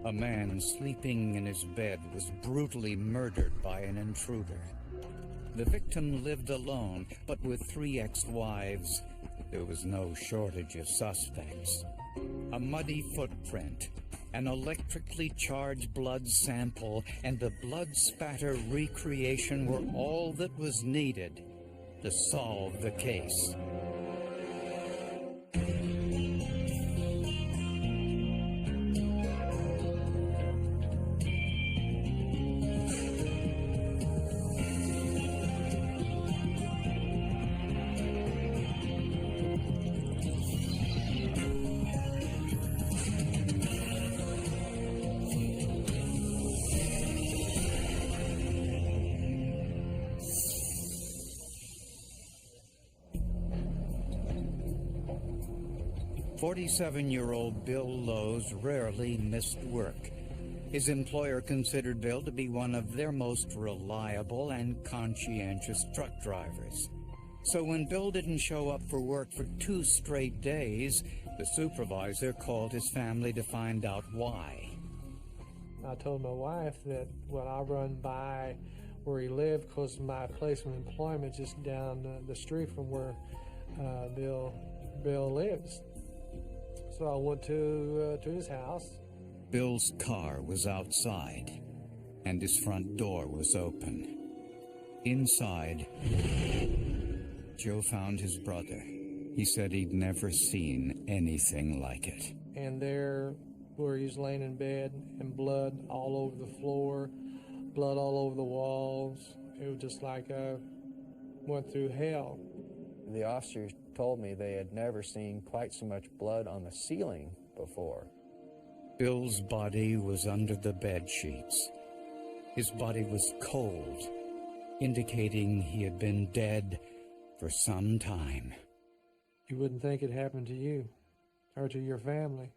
A man sleeping in his bed was brutally murdered by an intruder. The victim lived alone, but with 3 ex-wives. There was no shortage of suspects. A muddy footprint, an electrically charged blood sample, and a blood spatter recreation were all that was needed to solve the case. "47-year-old Bill Lowe's rarely missed work. His employer considered Bill to be one of their most reliable and conscientious truck drivers. So when Bill didn't show up for work for 2 straight days, the supervisor called his family to find out why. I told my wife that, well, I'll run by where he lived because my place of employment just down the street from where Bill lives. So I went to his house. Bill's car was outside, and his front door was open. Inside, Joe found his brother. He said he'd never seen anything like it. And there, where he was laying in bed, and blood all over the floor, blood all over the walls. It was just like I went through hell. The officers told me they had never seen quite so much blood on the ceiling before. Bill's body was under the bed sheets. His body was cold, indicating he had been dead for some time. You wouldn't think it happened to you or to your family.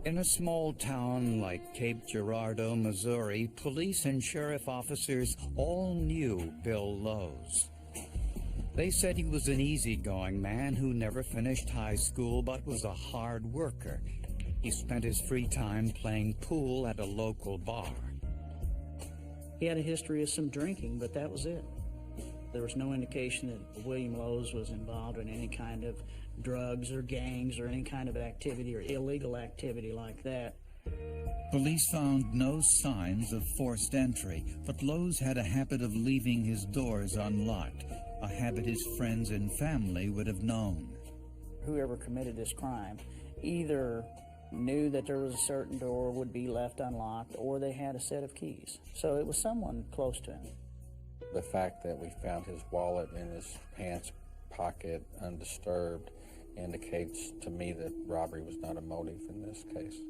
In a small town like Cape Girardeau, Missouri, police and sheriff officers all knew Bill Lowe's. They said he was an easygoing man who never finished high school but was a hard worker. He spent his free time playing pool at a local bar. He had a history of some drinking, but that was it. There was no indication that William Lowe's was involved in any kind of drugs or gangs or any kind of activity or illegal activity like that. Police found no signs of forced entry, but Lowe's had a habit of leaving his doors unlocked, a habit his friends and family would have known. Whoever committed this crime either knew that there was a certain door would be left unlocked, or they had a set of keys. So it was someone close to him. The fact that we found his wallet in his pants pocket undisturbed indicates to me that robbery was not a motive in this case.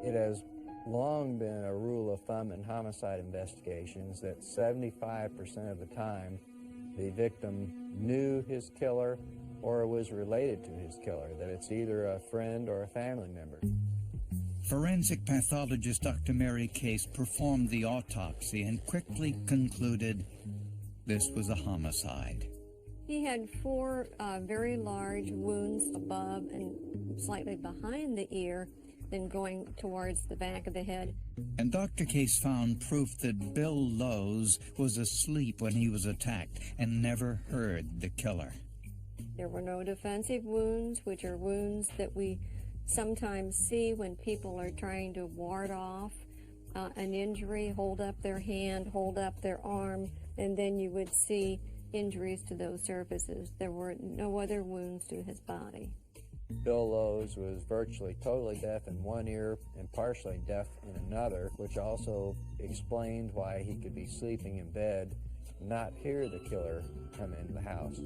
It has long been a rule of thumb in homicide investigations that 75% of the time the victim knew his killer or was related to his killer, that it's either a friend or a family member. Forensic pathologist Dr. Mary Case performed the autopsy and quickly concluded this was a homicide. He had 4 very large wounds above and slightly behind the ear, then going towards the back of the head. And Dr. Case found proof that Bill Lowe's was asleep when he was attacked and never heard the killer. There were no defensive wounds, which are wounds that we sometimes see when people are trying to ward off an injury, hold up their hand, hold up their arm, and then you would see injuries to those surfaces. There were no other wounds to his body. Bill Lowe's was virtually totally deaf in one ear and partially deaf in another, which also explained why he could be sleeping in bed, not hear the killer come into the house.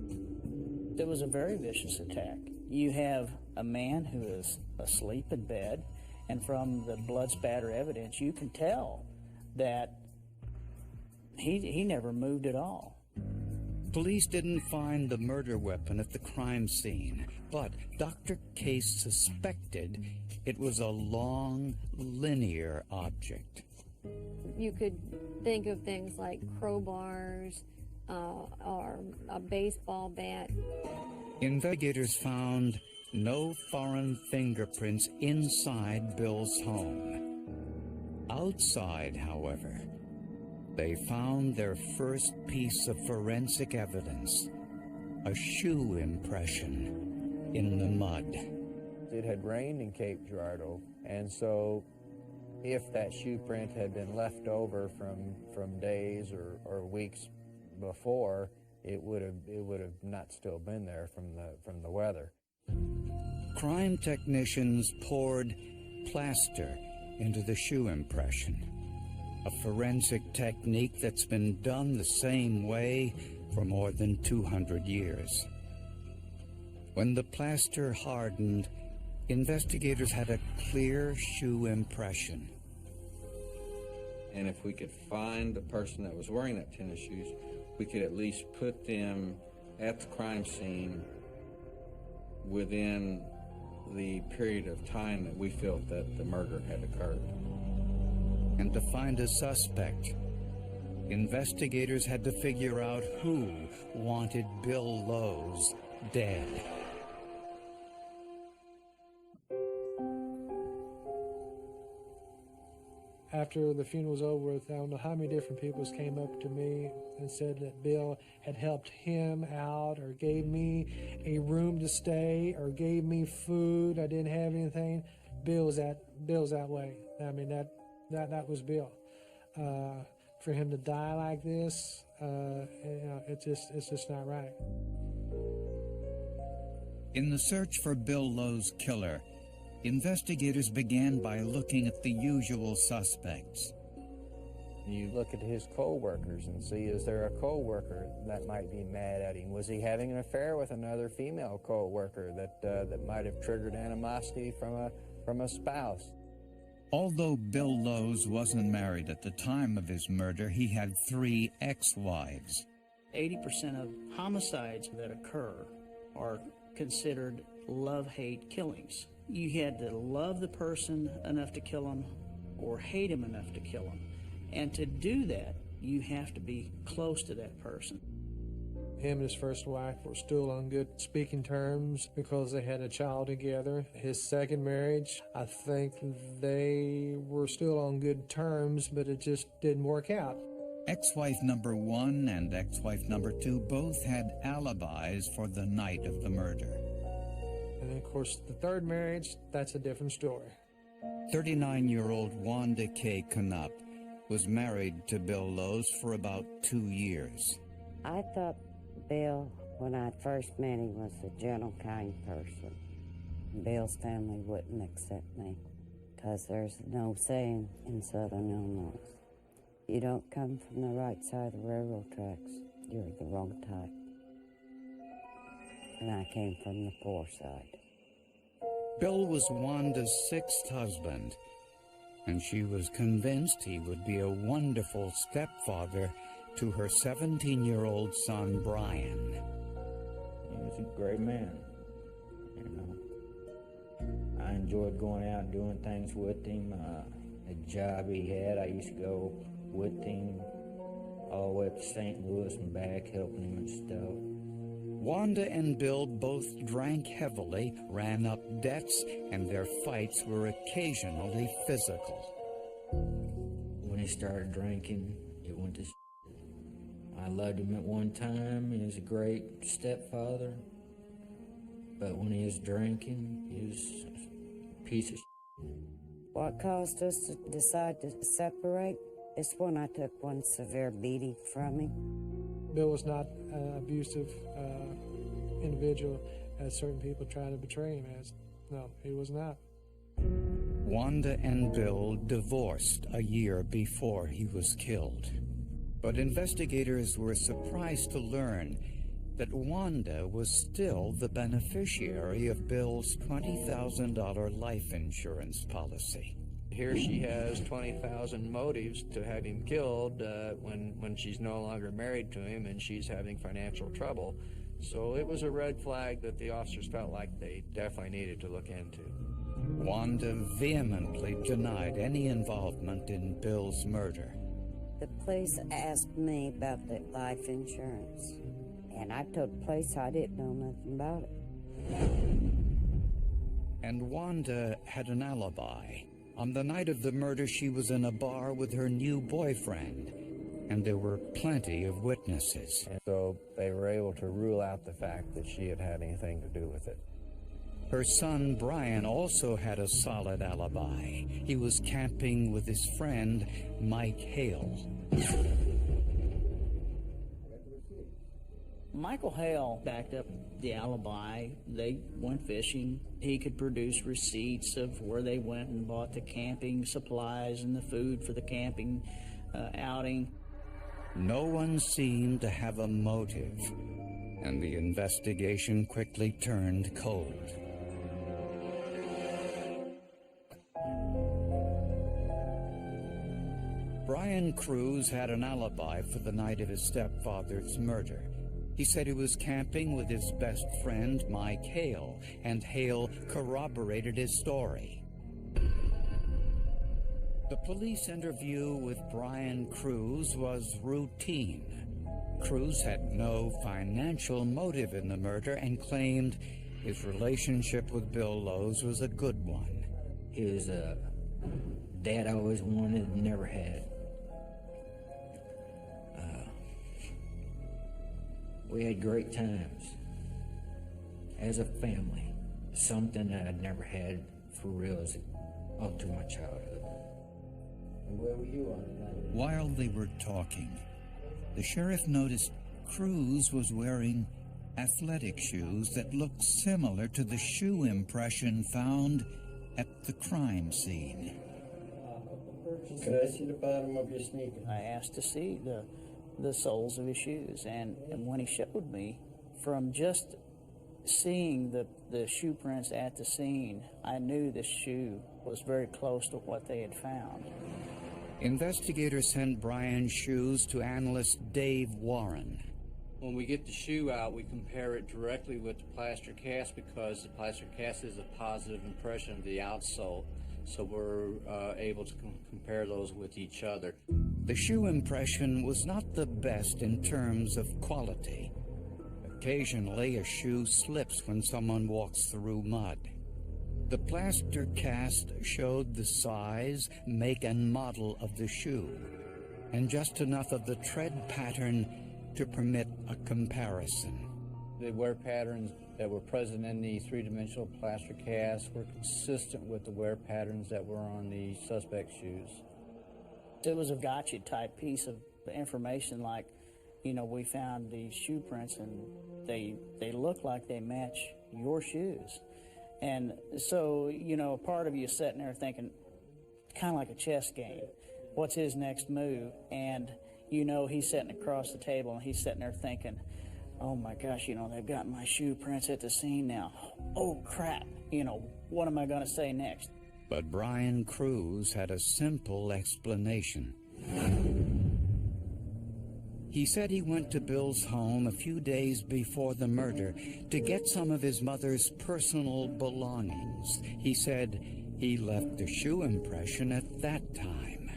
It was a very vicious attack. You have a man who is asleep in bed, and from the blood spatter evidence, you can tell that he never moved at all. Police didn't find the murder weapon at the crime scene, but Dr. Case suspected it was a long, linear object. You could think of things like crowbars or a baseball bat. Investigators found no foreign fingerprints inside Bill's home. Outside, however, they found their first piece of forensic evidence, a shoe impression in the mud. It had rained in Cape Girardeau, and so if that shoe print had been left over from days or weeks before, it would have not still been there from the weather. Crime technicians poured plaster into the shoe impression, a forensic technique that's been done the same way for more than 200 years. When the plaster hardened, investigators had a clear shoe impression. And if we could find the person that was wearing that tennis shoes, we could at least put them at the crime scene within the period of time that we felt that the murder had occurred. And to find a suspect, investigators had to figure out who wanted Bill Lowe's dead. After the funeral was over with, I don't know how many different people came up to me and said that Bill had helped him out or gave me a room to stay or gave me food. I didn't have anything. Bill's that way. I mean, that was Bill. For him to die like this, it's just not right. In the search for Bill Lowe's killer, investigators began by looking at the usual suspects. You look at his co-workers and see, is there a co-worker that might be mad at him? Was he having an affair with another female co-worker that might have triggered animosity from a spouse? Although Bill Lowe's wasn't married at the time of his murder, he had 3 ex-wives. 80% of homicides that occur are considered love-hate killings. You had to love the person enough to kill him or hate him enough to kill him. And to do that, you have to be close to that person. Him and his first wife were still on good speaking terms because they had a child together. His second marriage, I think they were still on good terms, but it just didn't work out. Ex-wife number 1 and ex-wife number 2 both had alibis for the night of the murder. And of course, the third marriage, that's a different story. 39-year-old Wanda K. Knupp was married to Bill Lowe's for about 2 years. I thought Bill, when I first met him, was a gentle, kind person. Bill's family wouldn't accept me because there's no saying in southern Illinois, you don't come from the right side of the railroad tracks, you're the wrong type. And I came from the poor side. Bill was Wanda's 6th husband, and she was convinced he would be a wonderful stepfather to her 17-year-old son, Brian. He was a great man, you know. I enjoyed going out and doing things with him. The job he had, I used to go with him all the way up to St. Louis and back, helping him and stuff. Wanda and Bill both drank heavily, ran up debts, and their fights were occasionally physical. When he started drinking, it went to I loved him at one time. He was a great stepfather. But when he was drinking, he was a piece of What caused us to decide to separate is when I took one severe beating from him. Bill was not an abusive individual as certain people try to portray him as. No, he was not. Wanda and Bill divorced a year before he was killed. But investigators were surprised to learn that Wanda was still the beneficiary of Bill's $20,000 life insurance policy. Here she has 20,000 motives to have him killed when she's no longer married to him and she's having financial trouble. So it was a red flag that the officers felt like they definitely needed to look into. Wanda vehemently denied any involvement in Bill's murder. The police asked me about the life insurance, and I told the police I didn't know nothing about it. And Wanda had an alibi. On the night of the murder, she was in a bar with her new boyfriend, and there were plenty of witnesses. And so they were able to rule out the fact that she had had anything to do with it. Her son, Brian, also had a solid alibi. He was camping with his friend, Mike Hale. Michael Hale backed up the alibi. They went fishing. He could produce receipts of where they went and bought the camping supplies and the food for the camping outing. No one seemed to have a motive, and the investigation quickly turned cold. Brian Cruz had an alibi for the night of his stepfather's murder. He said he was camping with his best friend, Mike Hale, and Hale corroborated his story. The police interview with Brian Cruz was routine. Cruz had no financial motive in the murder and claimed his relationship with Bill Lowe's was a good one. He was a dad I always wanted and never had. We had great times as a family, something that I'd never had for real all through my childhood. And where were you on the night? While they were talking, the sheriff noticed Cruz was wearing athletic shoes that looked similar to the shoe impression found at the crime scene. Could I see the bottom of your sneaker? I asked to see the soles of his shoes, and when he showed me, from just seeing the shoe prints at the scene, I knew this shoe was very close to what they had found. Investigators sent Brian's shoes to analyst Dave Warren. When we get the shoe out, we compare it directly with the plaster cast because the plaster cast is a positive impression of the outsole, so we're able to compare those with each other. The shoe impression was not the best in terms of quality. Occasionally, a shoe slips when someone walks through mud. The plaster cast showed the size, make, and model of the shoe, and just enough of the tread pattern to permit a comparison. The wear patterns that were present in the three-dimensional plaster cast were consistent with the wear patterns that were on the suspect's shoes. It was a gotcha type piece of information, like, we found these shoe prints and they look like they match your shoes. And so, part of you is sitting there thinking, kind of like a chess game, what's his next move? And, he's sitting across the table and he's sitting there thinking, oh my gosh, they've got my shoe prints at the scene now. Oh crap, what am I going to say next? But Brian Cruz had a simple explanation. He said he went to Bill's home a few days before the murder to get some of his mother's personal belongings. He said he left the shoe impression at that time.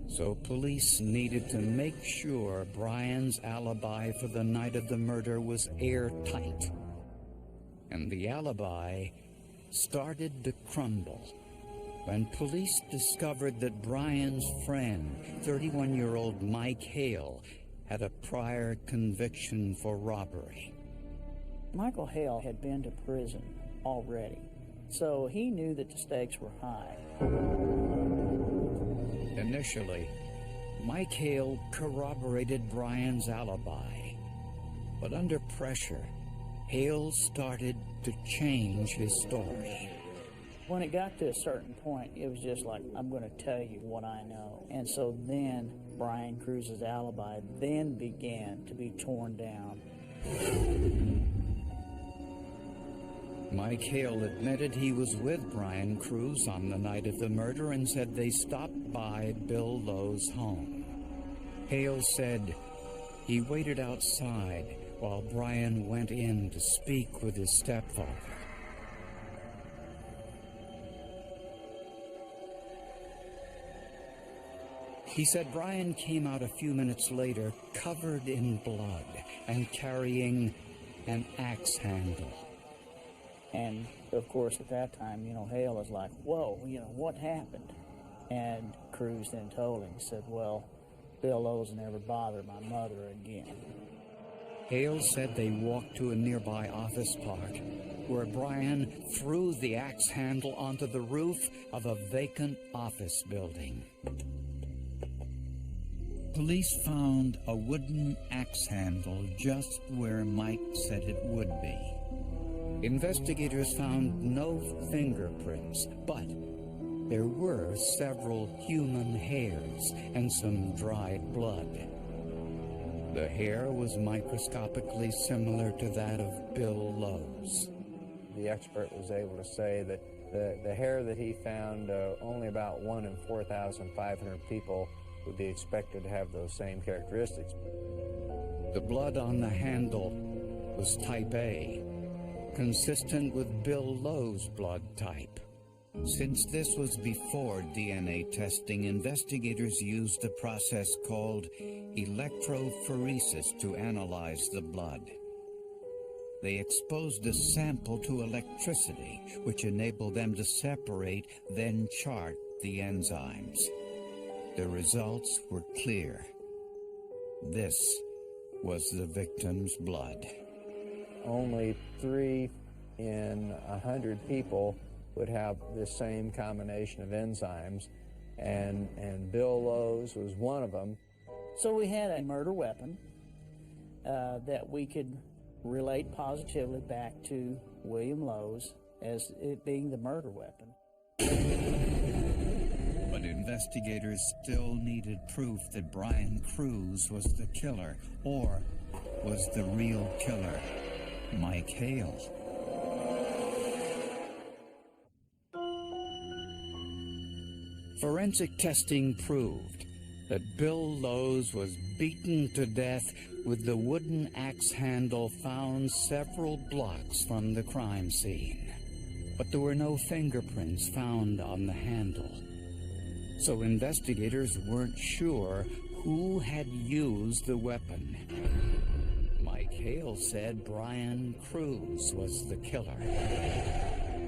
So police needed to make sure Brian's alibi for the night of the murder was airtight. And the alibi started to crumble when police discovered that Brian's friend, 31-year-old Mike Hale, had a prior conviction for robbery. Michael Hale had been to prison already, so he knew that the stakes were high. Initially, Mike Hale corroborated Brian's alibi, but under pressure, Hale started to change his story. When it got to a certain point, it was just like, I'm going to tell you what I know. And so then Brian Cruz's alibi then began to be torn down. Mike Hale admitted he was with Brian Cruz on the night of the murder and said they stopped by Bill Lowe's home. Hale said he waited outside while Brian went in to speak with his stepfather. He said Brian came out a few minutes later covered in blood and carrying an axe handle. And Of course, at that time, Hale was like, whoa, what happened? And Cruz then told him, he said, well, Bill Lowe's never bothered my mother again. Hale said they walked to a nearby office park where Brian threw the axe handle onto the roof of a vacant office building. Police found a wooden axe handle just where Mike said it would be. Investigators found no fingerprints, but there were several human hairs and some dried blood. The hair was microscopically similar to that of Bill Lowe's. The expert was able to say that the hair that he found, only about 1 in 4,500 people would be expected to have those same characteristics. The blood on the handle was type A, consistent with Bill Lowe's blood type. Since this was before DNA testing, investigators used a process called electrophoresis to analyze the blood. They exposed a sample to electricity, which enabled them to separate, then chart the enzymes. The results were clear. This was the victim's blood. Only 3 in 100 people would have the same combination of enzymes, and Bill Lowe's was one of them. So we had a murder weapon that we could relate positively back to William Lowe's as it being the murder weapon. But investigators still needed proof that Brian Cruz was the killer, or was the real killer Mike Hale. Forensic testing proved that Bill Lowe's was beaten to death with the wooden axe handle found several blocks from the crime scene. But there were no fingerprints found on the handle. So investigators weren't sure who had used the weapon. Mike Hale said Brian Cruz was the killer.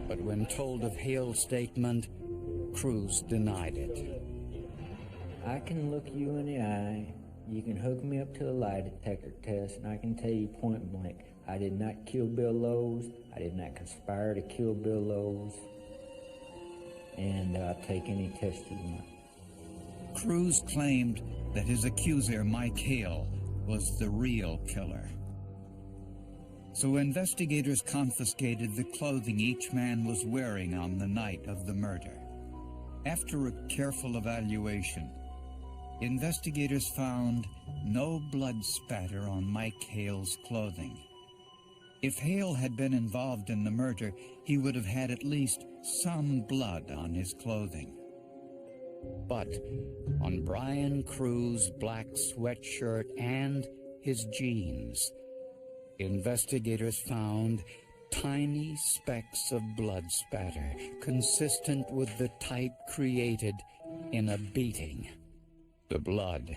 But when told of Hale's statement, Cruz denied it. I can look you in the eye, you can hook me up to the lie detector test, and I can tell you point blank, I did not kill Bill Lowe's, I did not conspire to kill Bill Lowe's, and I'll take any test you want. Cruz claimed that his accuser, Mike Hale, was the real killer. So investigators confiscated the clothing each man was wearing on the night of the murder. After a careful evaluation, investigators found no blood spatter on Mike Hale's clothing. If Hale had been involved in the murder, he would have had at least some blood on his clothing. But on Brian Cruz's black sweatshirt and his jeans, investigators found tiny specks of blood spatter consistent with the type created in a beating. The blood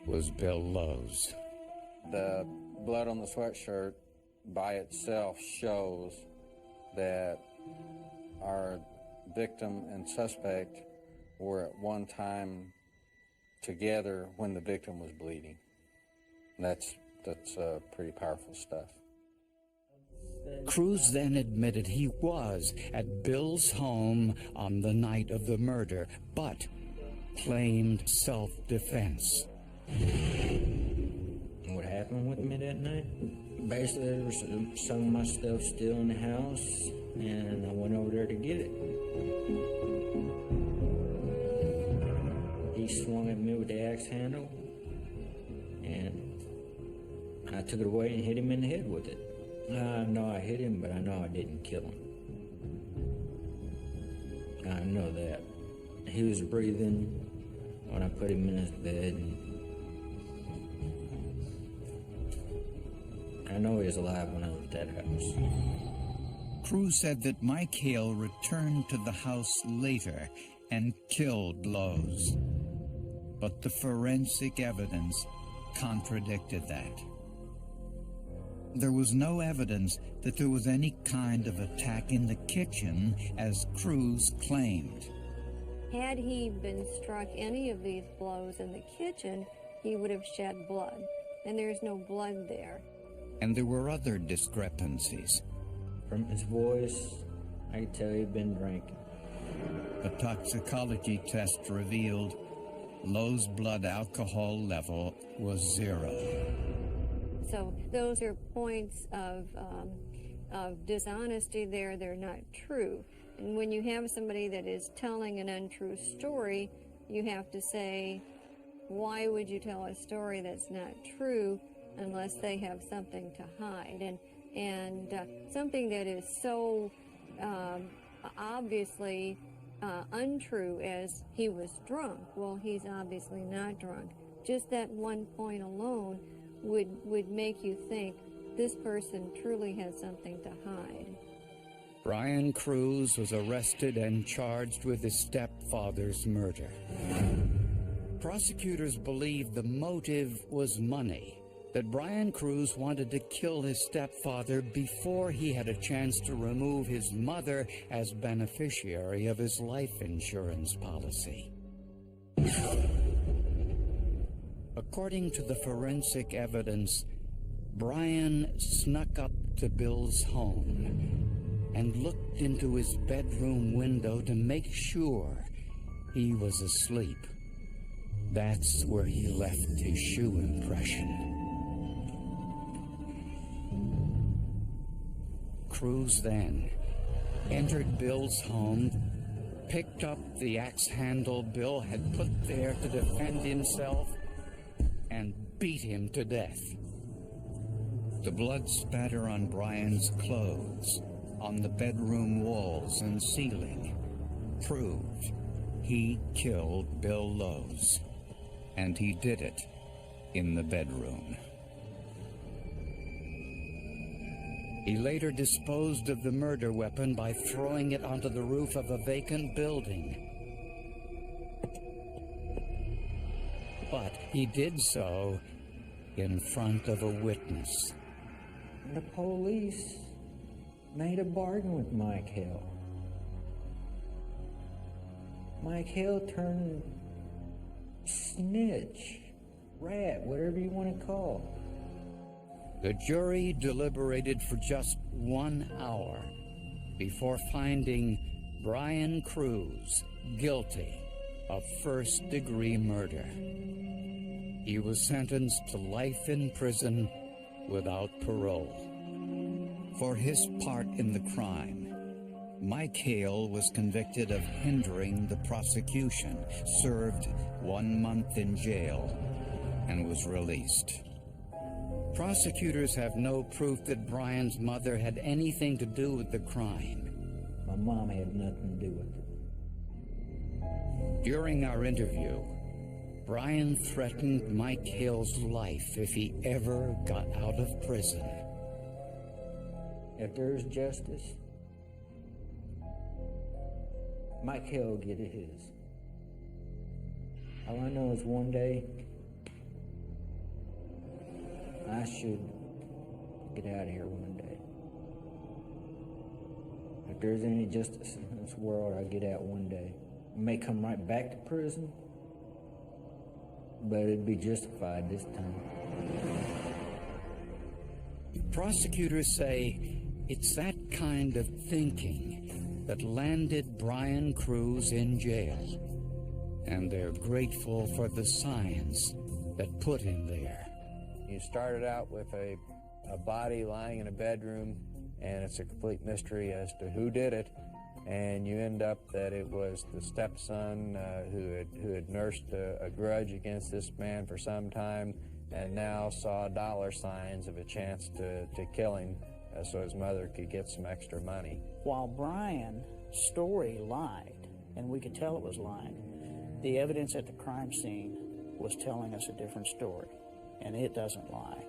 was Bill Lowe's. The blood on the sweatshirt by itself shows that our victim and suspect were at one time together when the victim was bleeding. That's pretty powerful stuff. Cruz then admitted he was at Bill's home on the night of the murder, but claimed self-defense. What happened with me that night? Basically, there was some of my stuff still in the house, and I went over there to get it. He swung at me with the axe handle, and I took it away and hit him in the head with it. I know I hit him, but I know I didn't kill him. I know that. He was breathing when I put him in his bed. I know he was alive when I was at that house. Cruz said that Mike Hale returned to the house later and killed Lowe's. But the forensic evidence contradicted that. There was no evidence that there was any kind of attack in the kitchen, as Cruz claimed. Had he been struck any of these blows in the kitchen, he would have shed blood, and there's no blood there. And there were other discrepancies. From his voice, I could tell he'd been drinking. A toxicology test revealed Lowe's blood alcohol level was 0. So those are points of dishonesty there. They're not true. And when you have somebody that is telling an untrue story, you have to say, why would you tell a story that's not true unless they have something to hide? And something that is so obviously untrue as he was drunk. Well, he's obviously not drunk. Just that one point alone would make you think this person truly has something to hide. Brian Cruz was arrested and charged with his stepfather's murder. Prosecutors believed the motive was money, that Brian Cruz wanted to kill his stepfather before he had a chance to remove his mother as beneficiary of his life insurance policy. According to the forensic evidence, Brian snuck up to Bill's home and looked into his bedroom window to make sure he was asleep. That's where he left his shoe impression. Cruz then entered Bill's home, picked up the axe handle Bill had put there to defend himself, and beat him to death. The blood spatter on Brian's clothes, on the bedroom walls and ceiling, proved he killed Bill Lowe's, and he did it in the bedroom. He later disposed of the murder weapon by throwing it onto the roof of a vacant building. But he did so in front of a witness. The police made a bargain with Mike Hill. Mike Hill turned snitch, rat, whatever you want to call. The jury deliberated for just 1 hour before finding Brian Cruz guilty of first-degree murder. He was sentenced to life in prison without parole. For his part in the crime, Mike Hale was convicted of hindering the prosecution, served 1 month in jail, and was released. Prosecutors have no proof that Brian's mother had anything to do with the crime. My mom had nothing to do with it. During our interview, Brian threatened Mike Hale's life if he ever got out of prison. If there's justice, Mike Hill will get his. All I know is one day, I should get out of here one day. If there's any justice in this world, I'll get out one day. I may come right back to prison, but it'd be justified this time. Prosecutors say it's that kind of thinking that landed Brian Cruz in jail, and they're grateful for the science that put him there. You started out with a body lying in a bedroom, and it's a complete mystery as to who did it, and you end up that it was the stepson who had nursed a grudge against this man for some time, and now saw dollar signs of a chance to kill him so his mother could get some extra money. While Brian's story lied, and we could tell it was lying, the evidence at the crime scene was telling us a different story, and it doesn't lie.